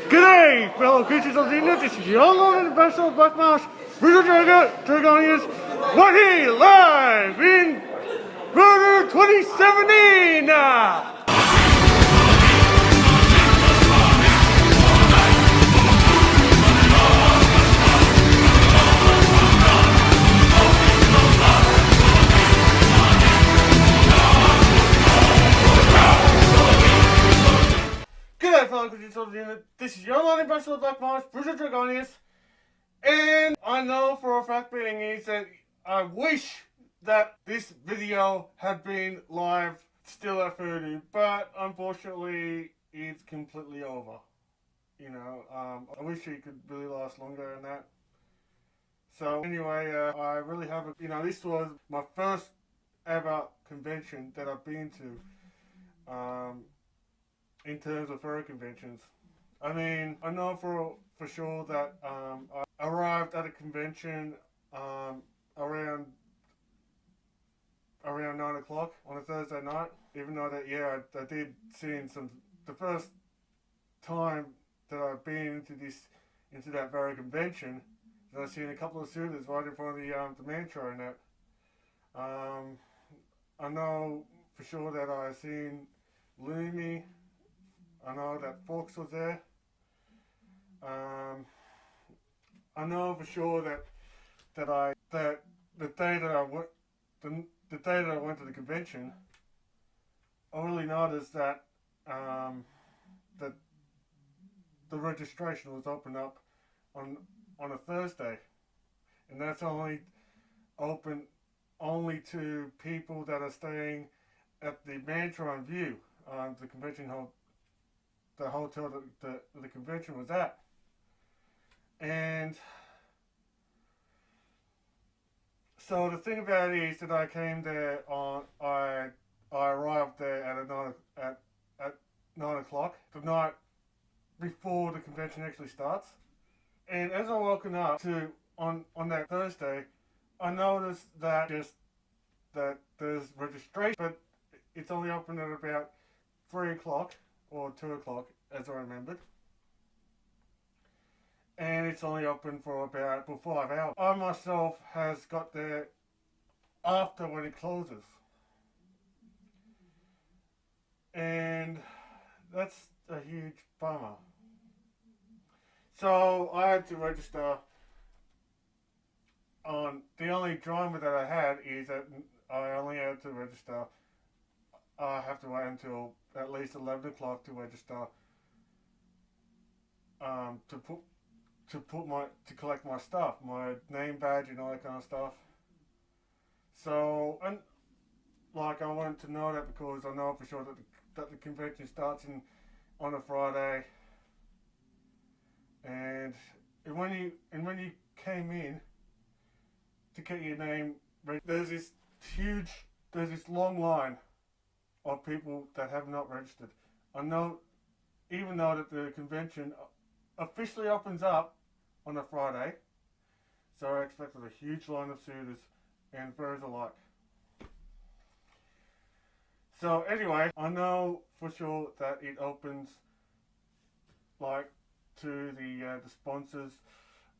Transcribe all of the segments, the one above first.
G'day, fellow creatures of the internet. This is your Lord and Ambassador of Black Marsh, Bruzo Dragonians, right here, live in FurDU 2017! G'day, fellow creatures of the internet. This is your Lord and Ambassador of Black Marsh, Bruzo Dragonians, and I know for a fact being is that I wish that this video had been live still at FurDU, but unfortunately it's completely over. You know, I wish it could really last longer than that. So anyway, I really haven't, this was my first ever convention that I've been to, in terms of furry conventions. I mean, I know for sure that I arrived at a convention around 9 o'clock on a Thursday night. Even though that, I did see the first time that I've been into that very convention, that I've seen a couple of suitors right in front of the mantra and that. I know for sure that I've seen Lumi. I know that Fox was there. I know for sure that the day that I went to the convention, I really noticed that that the registration was open up on a Thursday, and that's only open to people that are staying at the Mantron View, the convention hall. The hotel that the convention was at. And so the thing about it is that I came there I arrived there at 9 o'clock, the night before the convention actually starts. And as I woken up on that Thursday, I noticed that there's registration, but it's only open at about 3 o'clock. Or 2 o'clock, as I remembered. And it's only open for 5 hours. I myself has got there after when it closes. And that's a huge bummer. So I had to register on, the only drama that I had is that I only had to register. I have to wait until at least 11 o'clock to register, to collect my stuff, my name badge and all that kind of stuff. So, and like I wanted to know that because I know for sure that the convention starts on a Friday, and when you came in to get your name, there's this long line of people that have not registered. I know, even though that the convention officially opens up on a Friday, so I expected a huge line of suitors and furries alike. So anyway, I know for sure that it opens like to the sponsors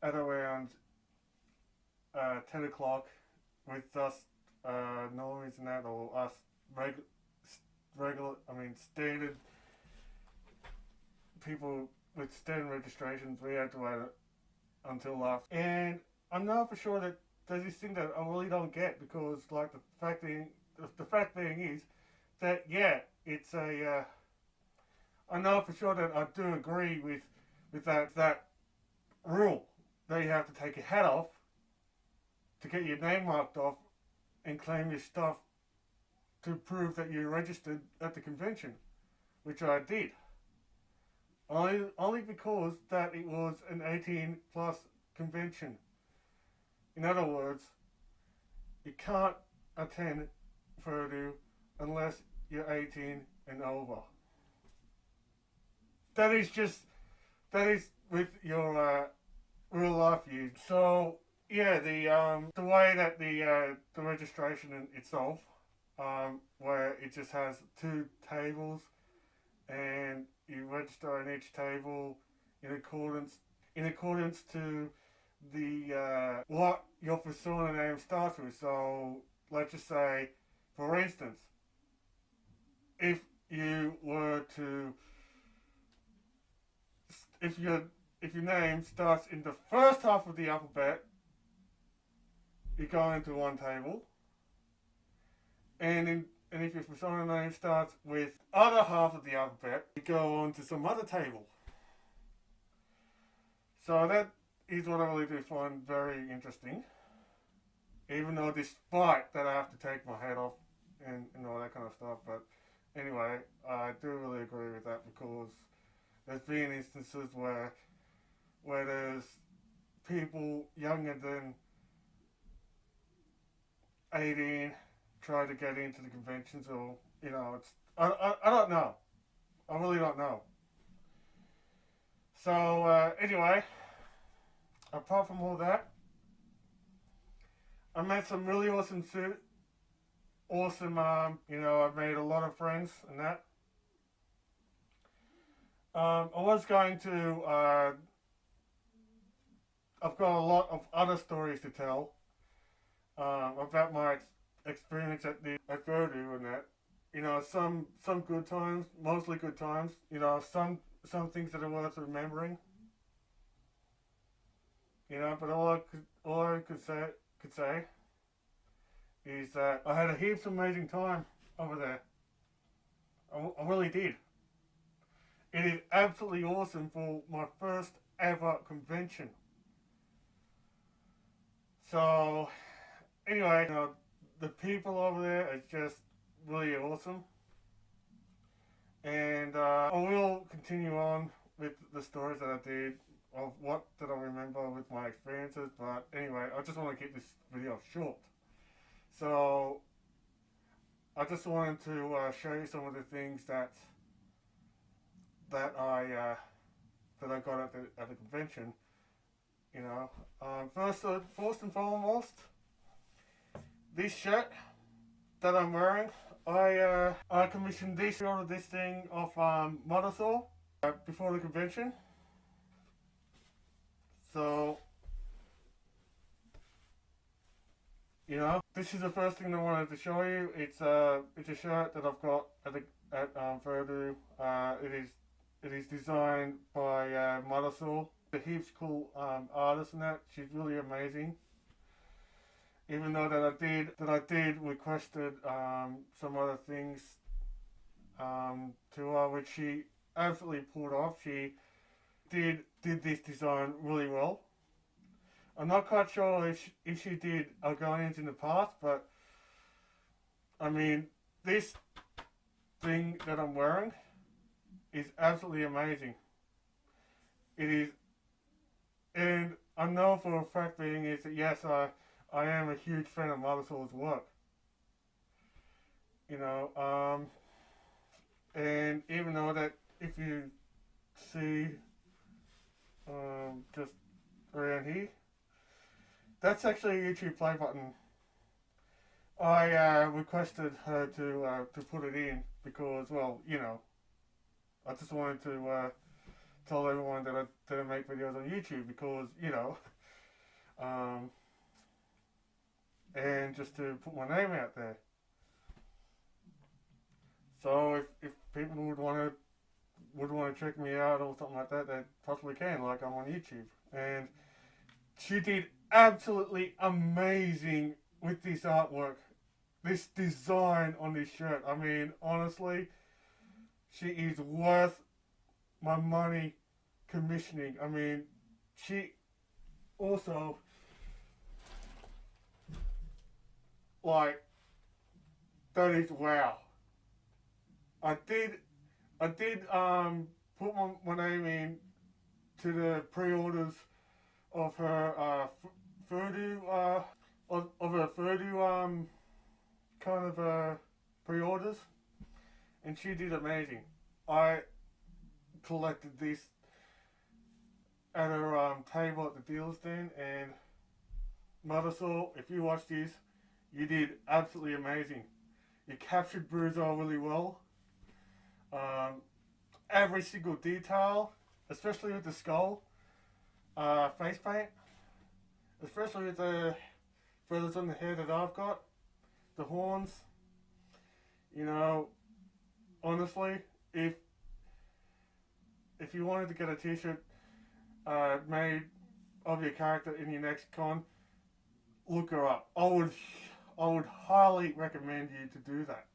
at around 10 o'clock with us normies and that, or us standard people with standard registrations. We had to wait until after. And I know for sure that there's this thing that I really don't get, because like the fact being is that it's a I know for sure that I do agree with that rule that you have to take your hat off to get your name marked off and claim your stuff to prove that you registered at the convention, which I did. Only because that it was an 18 plus convention. In other words, you can't attend FurDU unless you're 18 and over. That is with your real life use. So yeah, the way that the registration in itself, where it just has 2 tables, and you register on each table, in accordance to the what your persona name starts with. So let's just say, for instance, if you were to if your name starts in the first half of the alphabet, you go into one table, and if your persona name starts with other half of the alphabet, you go on to some other table. So that is what I really do find very interesting. Even though despite that I have to take my head off and all that kind of stuff. But anyway, I do really agree with that, because there's been instances where there's people younger than 18 try to get into the conventions, or it's I don't know. I really don't know. So anyway, apart from all that, I met some really awesome I've made a lot of friends and that. I was going to I've got a lot of other stories to tell about my experience at FurDU and that. Some good times, mostly good times. Some things that are worth remembering. But all I could say is that I had a heaps amazing time over there. I really did. It is absolutely awesome for my first ever convention. So anyway, the people over there are just really awesome. And I will continue on with the stories that I did of what did I remember with my experiences. But anyway, I just want to keep this video short. So I just wanted to show you some of the things that I got at the convention. First and foremost, this shirt that I'm wearing, I commissioned this thing off Bruzo before the convention. So this is the first thing I wanted to show you. It's a shirt that I've got at FurDU. It is designed by Bruzo. The heaps cool artist and that. She's really amazing. Even though that I did requested some other things to her, which she absolutely pulled off. She did this design really well. I'm not quite sure if she did Argonians in the past, but I mean, this thing that I'm wearing is absolutely amazing. It is, and I know for a fact being is that yes, I am a huge fan of Bruzo's work. And even though that if you see just around here, that's actually a YouTube play button. I requested her to put it in because, well, I just wanted to tell everyone that I didn't make videos on YouTube because, and just to put my name out there. So if people would want to check me out or something like that, they possibly can. Like, I'm on YouTube, and she did absolutely amazing with this artwork, this design on this shirt. I mean, honestly, she is worth my money commissioning. I mean, she also, like, that is wow. I did put my name in to the pre-orders of her FurDU of her FurDU kind of pre-orders, and she did amazing. I collected this at her table at the dealer's den, and Bruzo, if you watch this, you did absolutely amazing. You captured Bruzo really well. Every single detail especially with the skull face paint, especially with the feathers on the head that I've got, the horns. You know, honestly, if you wanted to get a t-shirt made of your character in your next con, look her up. I would highly recommend you to do that.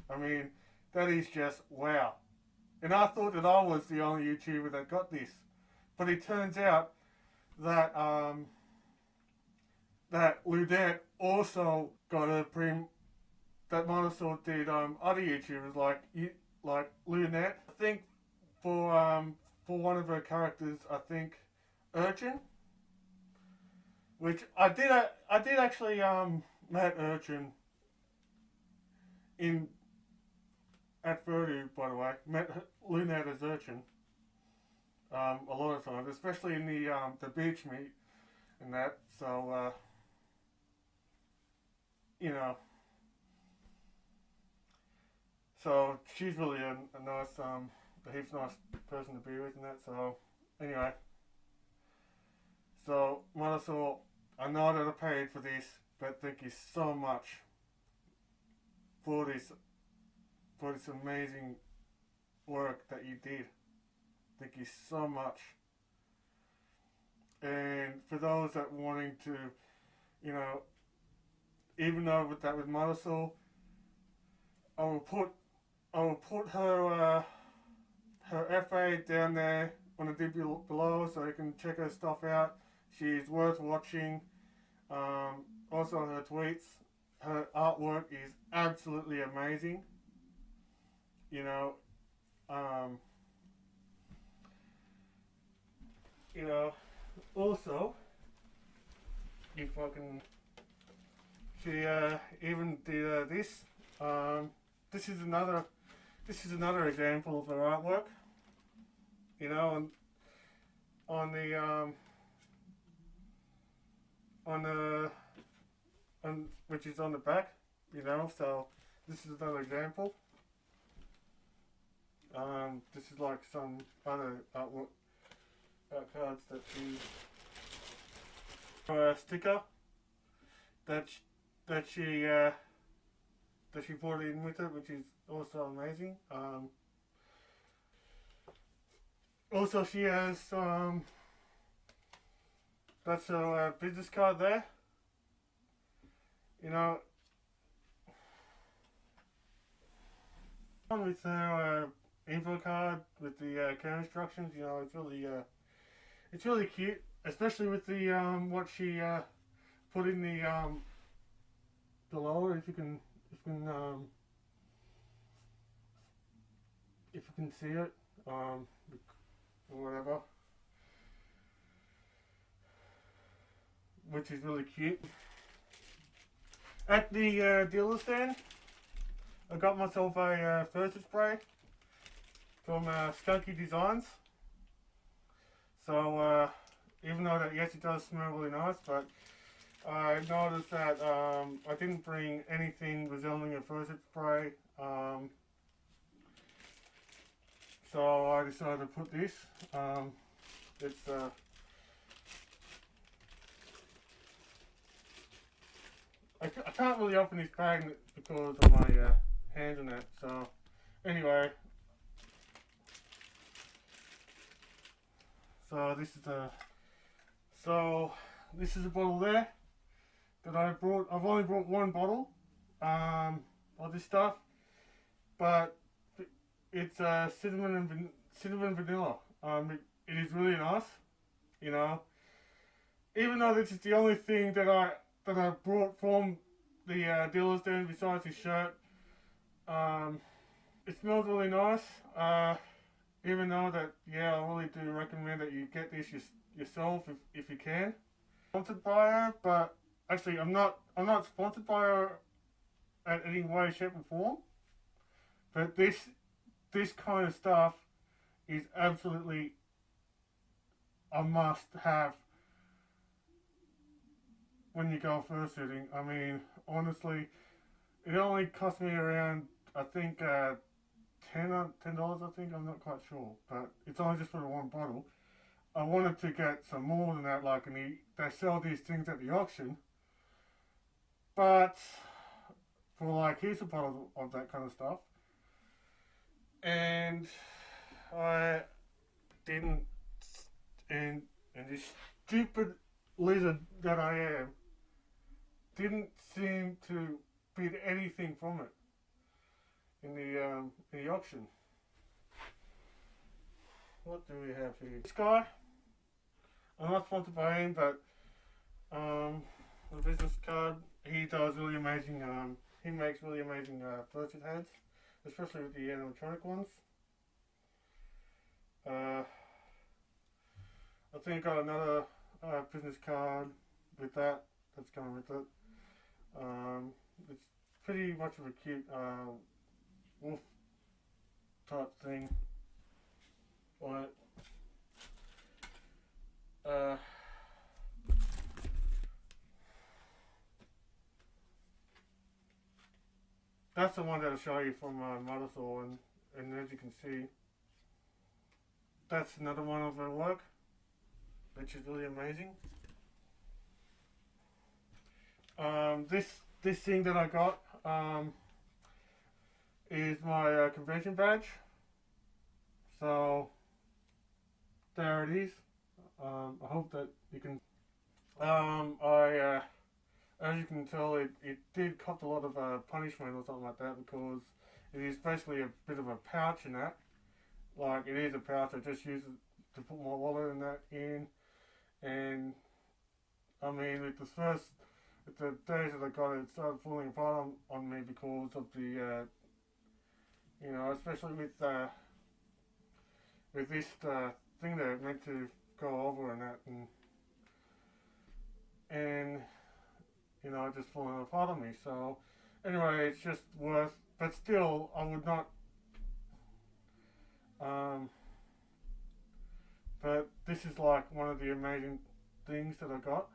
I mean, that is just wow. And I thought that I was the only YouTuber that got this, but it turns out that that Lunette also got a that Monosaur did other YouTubers like Lunette. I think for one of her characters, I think Urchin, which I did actually met Urchin at FurDU, by the way. Met Lunette as Urchin a lot of times, especially in the beach meet and that. So you know, so she's really a nice a heaps nice person to be with and that. So anyway, so Monosaur, I know that I paid for this, but thank you so much for this amazing work that you did. Thank you so much. And for those that wanting to, you know, even though with Monosaur, I will put her her FA down there on the video below so you can check her stuff out. She's worth watching. Also her tweets, her artwork is absolutely amazing. You know, also, if I can, she even did this. This is another example of her artwork. You know, on which is on the back. You know, so this is another example. This is like some other artwork cards that she sticker that she brought in with it, which is also amazing. Also, she has that's her business card there. You know, with her info card with the care instructions. You know, it's really cute, especially with the what she put in the below. If you can see it, or whatever, which is really cute. At the dealer stand, I got myself a furry spray from Skunky Designs. So even though that, yes, it does smell really nice, but I noticed that I didn't bring anything resembling a furry spray. So I decided to put this. It's I can't really open this bag because of my hands on it. So anyway, so this is a bottle there that I brought. I've only brought one bottle of this stuff, but it's cinnamon vanilla. It is really nice, you know. Even though this is the only thing that I brought from the dealer's stand besides his shirt, it smells really nice. Even though that, yeah, I really do recommend that you get this yourself if you can. Sponsored by her, but actually I'm not sponsored by her at any way, shape or form. But this kind of stuff is absolutely a must have when you go fursuiting. I mean, honestly, it only cost me around, I think, $10 I think, I'm not quite sure, but it's only just for the one bottle. I wanted to get some more than that, like, and they sell these things at the auction, but for like heaps of bottles of that kind of stuff, and I didn't, and this stupid lizard that I am didn't seem to bid anything from it in the auction. What do we have here? This guy, I'm not sponsored by him, but the business card, he does really amazing, he makes really amazing portrait heads, especially with the animatronic ones. I think I got another business card with that, that's coming with it. It's pretty much of a cute wolf type thing on it. That's the one that I'll show you from my mother-saw, and as you can see, that's another one of her work, which is really amazing. This thing that I got is my convention badge. So there it is. I hope that you can. As you can tell, it did cop a lot of punishment or something like that, because it is basically a bit of a pouch in that. Like, it is a pouch. I just use it to put my wallet and that in, and I mean, with the days that I got it, it started falling apart on me because of the, you know, especially with this thing that it meant to go over and that, and you know, it just falling apart on me. So anyway, it's just worth, but still, I would not. But this is like one of the amazing things that I got,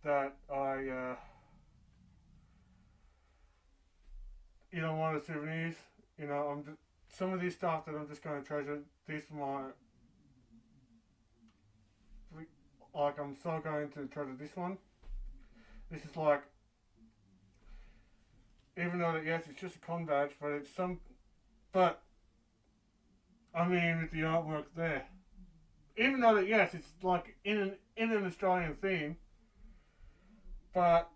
that I, you know, one of the souvenirs, you know, some of these stuff that I'm just going to treasure, these for my, like, I'm so going to treasure this one. This is like, even though that, yes, it's just a con badge, but it's but, I mean, with the artwork there, even though that, yes, it's like in an Australian theme, but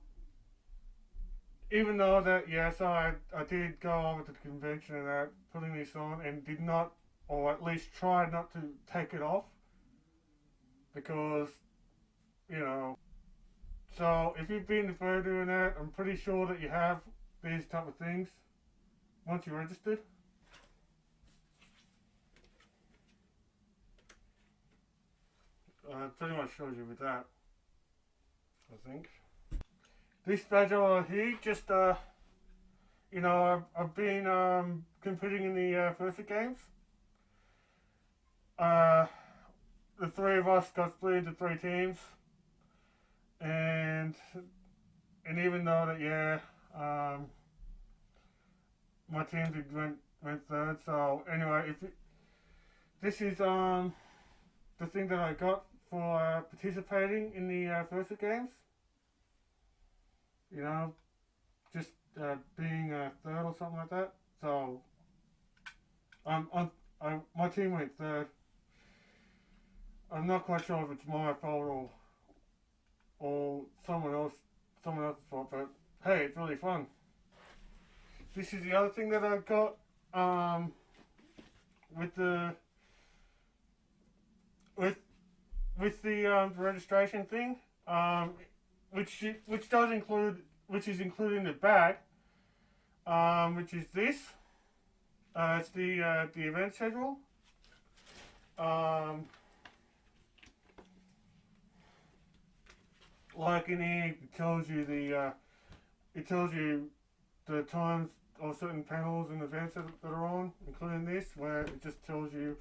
even though that, yes, I did go over to the convention and that, putting this on, and did not, or at least tried not to take it off, because, you know, so if you've been to FurDU and that, I'm pretty sure that you have these type of things once you're registered. Pretty much shows you with that, I think. This badge over here, just, you know, I've been competing in the FurRy games. The three of us got split into 3 teams, and even though that, yeah, my team went third. So anyway, this is the thing that I got for participating in the FurRy games. You know, just being third or something like that. So my team went third. I'm not quite sure if it's my fault or someone else's fault, but hey, it's really fun. This is the other thing that I got with the registration thing, which is included in the bag, which is this. It's the event schedule. Like in here, it tells you the times of certain panels and events that are on, including this, where it just tells you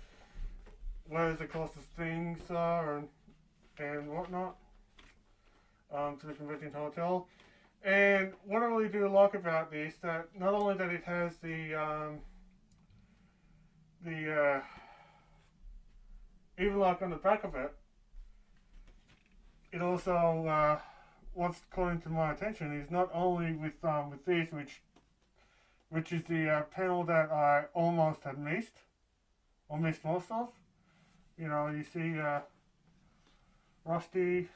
where the closest things are and whatnot to the convention hotel. And what I really do like about this, that not only that it has the the even like on the back of it, it also what's calling to my attention is not only with this, which is the panel that I almost had missed or missed most of. You know, you see Rusty,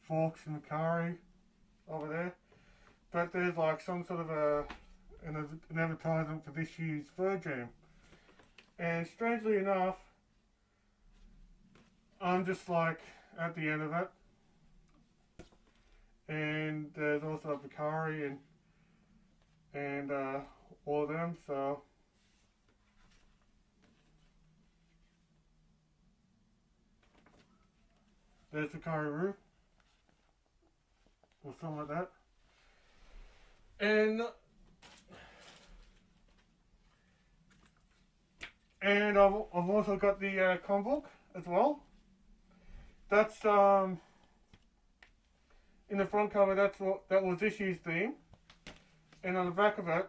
Forks and Macari over there, but there's like some sort of an advertisement for this year's FurDU. And strangely enough, I'm just like at the end of it. And there's also Bakari and all of them, so there's Bakari Roo or something like that. And I've also got the comic book as well. That's in the front cover. That was this year's theme, and on the back of it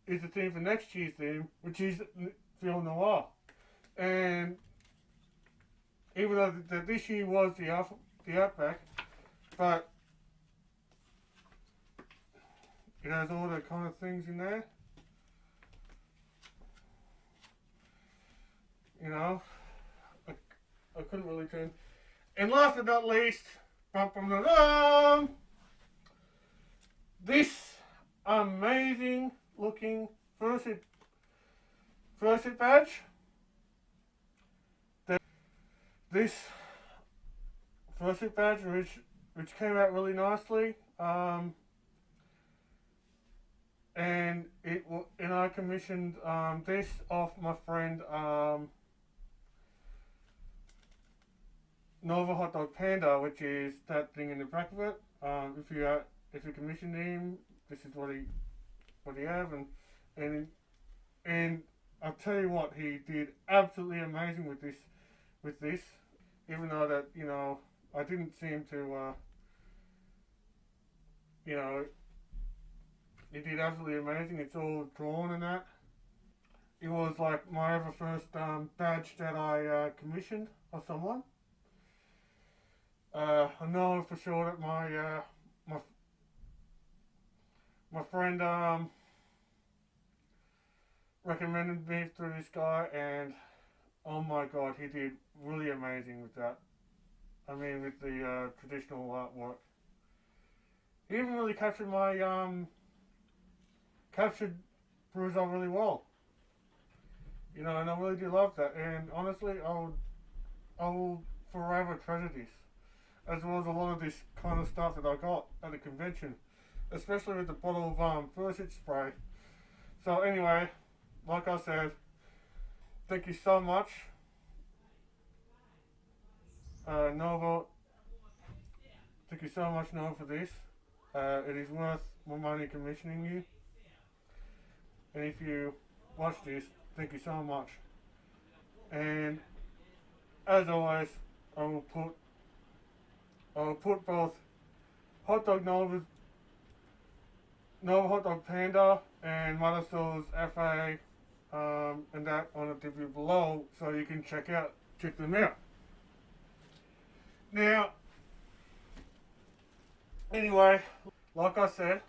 is the theme for next year's theme, which is film noir. And even though this year was the Outback, but it has all the kind of things in there. You know, I couldn't really turn. And last but not least, this amazing looking fursuit badge. This fursuit badge, which came out really nicely, and I commissioned this off my friend Nova Hot Dog Panda, which is that thing in the back of it. If you commissioned him, this is what he have, and I'll tell you what, he did absolutely amazing with this. Even though that, you know, I didn't seem to, you know, he did absolutely amazing. It's all drawn and that. It was like my ever first badge that I commissioned of someone. I know for sure that my friend recommended me through this guy, and oh my god, he did really amazing with that. I mean, with the traditional artwork. He even really captured captured Bruzo really well. You know, and I really do love that. And honestly, I will forever treasure this, as well as a lot of this kind of stuff that I got at the convention, especially with the bottle of fursuit spray. So anyway, like I said, thank you so much, Nova. Thank you so much, Nova, for this. It is worth my money commissioning you. And if you watch this, thank you so much. And as always, I will put both Hot Dog Nova Hot Dog Panda and Mother Soul's FA and that on the review below, so you can check them out. Now, anyway, like I said,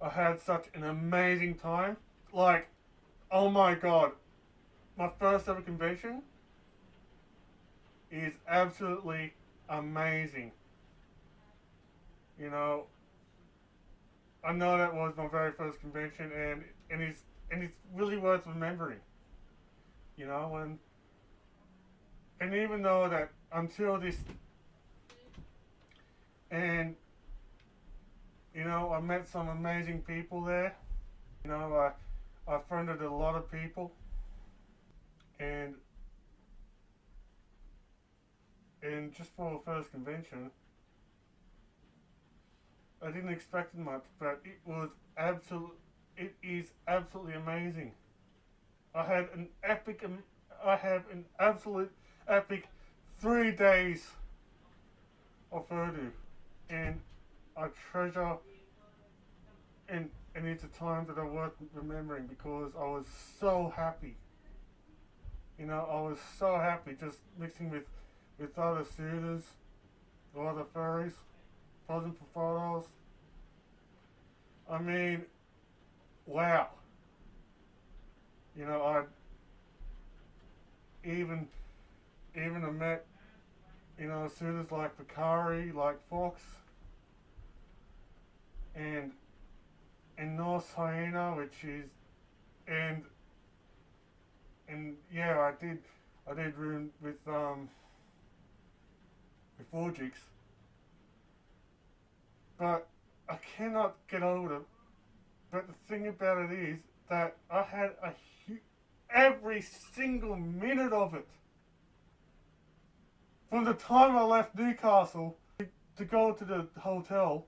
I had such an amazing time. Like, oh my god, my first ever convention is absolutely amazing. You know, I know that was my very first convention, and it's really worth remembering. You know, and even though that until this, and you know, I met some amazing people there. You know, I friended a lot of people, and just for the first convention, I didn't expect much, but it is absolutely amazing. I have an absolute epic 3 days of FurDU, and I treasure, and and it's a time that I worth remembering because I was so happy. You know, I was so happy just mixing with other suitors or other furries, posing for photos. I mean, wow. You know, I even I met, you know, suitors like Bakari, like Fox, and North Hyena, which is, and yeah, I did room with 4Jigs, but I cannot get over it. But the thing about it is that I had every single minute of it. From the time I left Newcastle to go to the hotel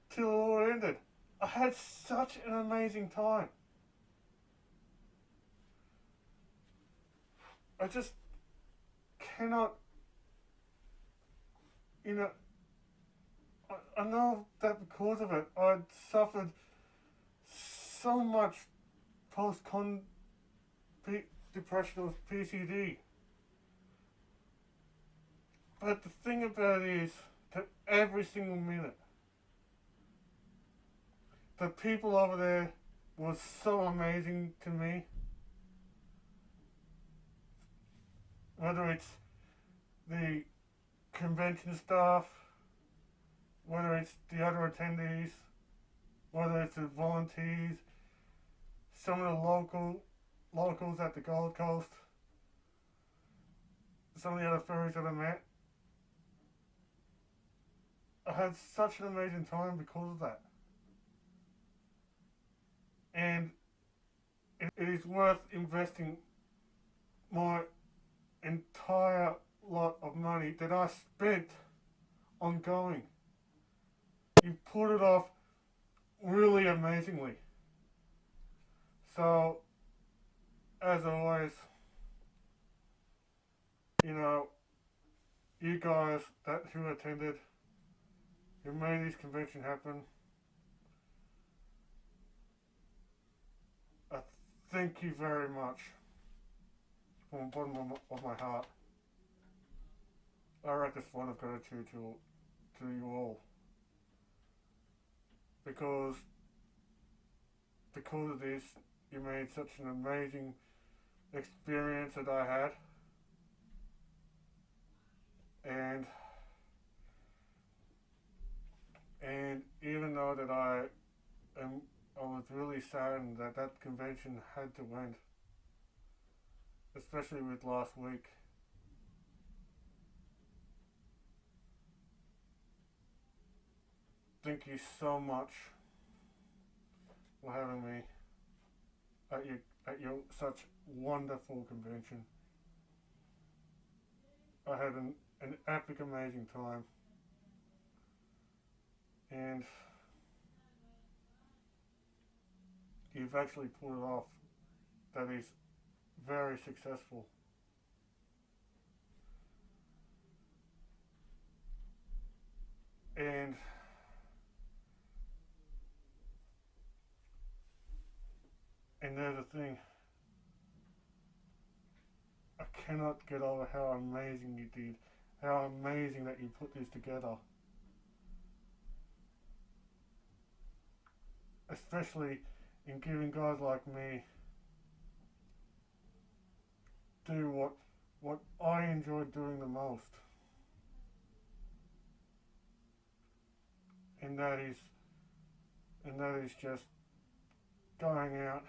till it all ended. I had such an amazing time. I just cannot, you know, I know that because of it, I'd suffered so much depression or PCD. But the thing about it is that every single minute, the people over there was so amazing to me. Whether it's the convention staff, whether it's the other attendees, whether it's the volunteers, some of the locals at the Gold Coast, some of the other furries that I met. I had such an amazing time because of that. And it is worth investing my entire lot of money that I spent on going. You put it off really amazingly. So, as always, you know, you guys who attended, who made this convention happen, I thank you very much from the bottom of my heart. I write this one of gratitude to you all. Because of this, you made such an amazing experience that I had. And even though that I was really saddened that convention had to end, especially with last week. Thank you so much for having me at your such wonderful convention. I had an epic, amazing time, and you've actually pulled it off. That is very successful. And there's a thing. I cannot get over how amazing you did. How amazing that you put this together. Especially in giving guys like me do what I enjoy doing the most. And that is just going out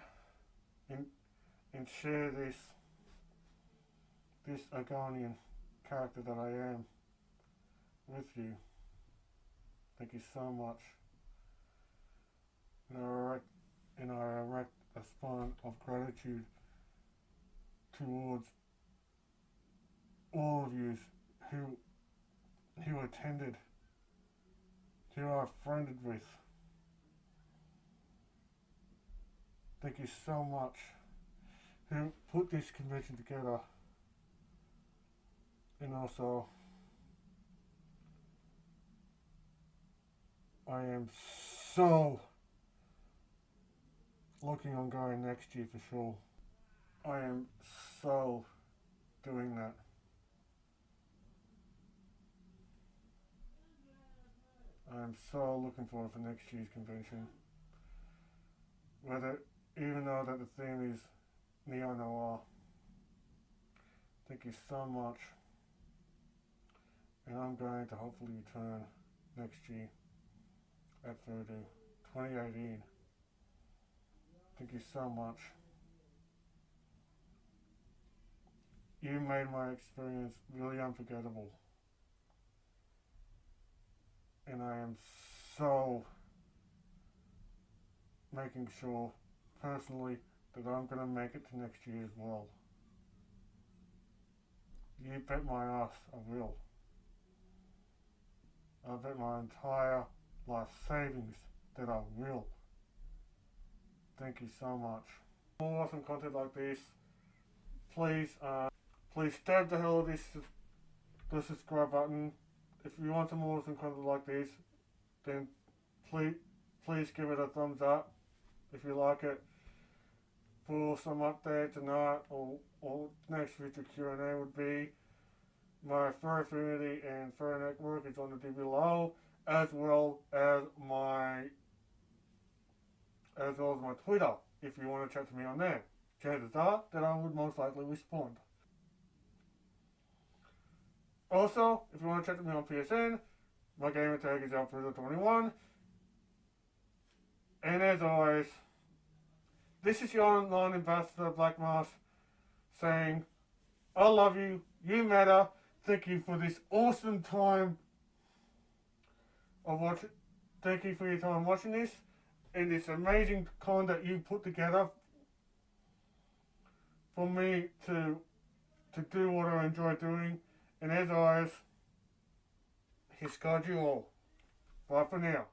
and share this Argonian character that I am with you. Thank you so much. And I erect a spine of gratitude towards all of you who attended, who I've friended with. Thank you so much who put this convention together, and also I am so looking on going next year for sure. I am so doing that. I am so looking forward for next year's convention. Even though that the theme is neo-noir. Thank you so much. And I'm going to hopefully return next year at FurDU 2018. Thank you so much. You made my experience really unforgettable. And I am so making sure personally that I'm going to make it to next year as well. You bet my ass I will. I bet my entire life savings that I will. Thank you so much. For more awesome content like this, please stab the hell out of the subscribe button. If you want some more awesome content like this, then please give it a thumbs up if you like it. For some update tonight or next future Q&A would be my furry community and furry network is on the D below, as well as my Twitter. If you want to chat to me on there, chances are that I would most likely respond. Also, if you want to chat to me on PSN, my gamer tag is Bruzo21. And as always, this is your online ambassador Black Mars saying, I love you, you matter, thank you for this awesome time of watching. Thank you for your time watching this and this amazing con that you put together for me to do what I enjoy doing. And as always, he's got you all. Bye for now.